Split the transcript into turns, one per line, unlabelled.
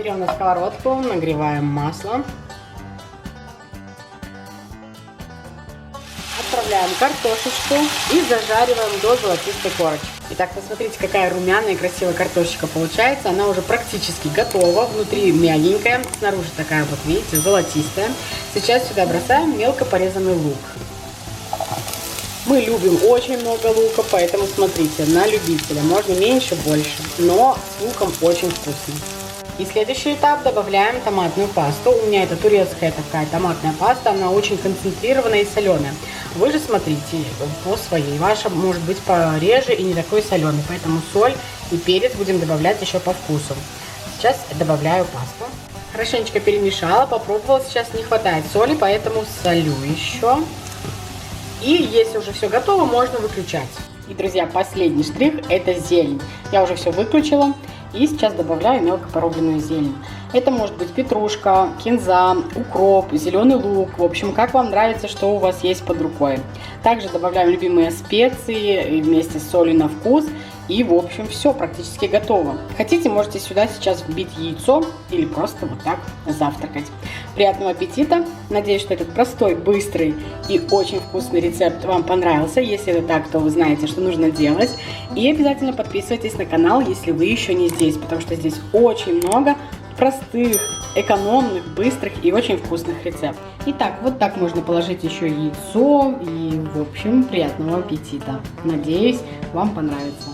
Берем на сковородку, нагреваем масло. Отправляем картошечку и зажариваем до золотистой корочки. Итак, посмотрите, какая румяная и красивая картошечка получается. Она уже практически готова. Внутри мягенькая, снаружи такая вот, видите, золотистая. Сейчас сюда бросаем мелко порезанный лук. Мы любим очень много лука, поэтому смотрите, на любителя. Можно меньше, больше, но с луком очень вкусно. И следующий этап, добавляем томатную пасту. У меня это турецкая такая томатная паста, она очень концентрированная и соленая. Вы же смотрите по своей, ваша может быть пореже и не такой соленый, поэтому соль и перец будем добавлять еще по вкусу. Сейчас добавляю пасту. Хорошенечко перемешала, попробовала, сейчас не хватает соли, поэтому солю еще. И если уже все готово, можно выключать. И, друзья, последний штрих – это зелень. Я уже все выключила. И сейчас добавляю мелко порубленную зелень. Это может быть петрушка, кинза, укроп, зеленый лук. В общем, как вам нравится, что у вас есть под рукой. Также добавляем любимые специи вместе с солью на вкус. И, в общем, все практически готово. Хотите, можете сюда сейчас вбить яйцо или просто вот так завтракать. Приятного аппетита! Надеюсь, что этот простой, быстрый и очень вкусный рецепт вам понравился. Если это так, то вы знаете, что нужно делать. И обязательно подписывайтесь на канал, если вы еще не здесь, потому что здесь очень много простых, экономных, быстрых и очень вкусных рецептов. Итак, вот так можно положить еще яйцо. И, в общем, приятного аппетита! Надеюсь, вам понравится.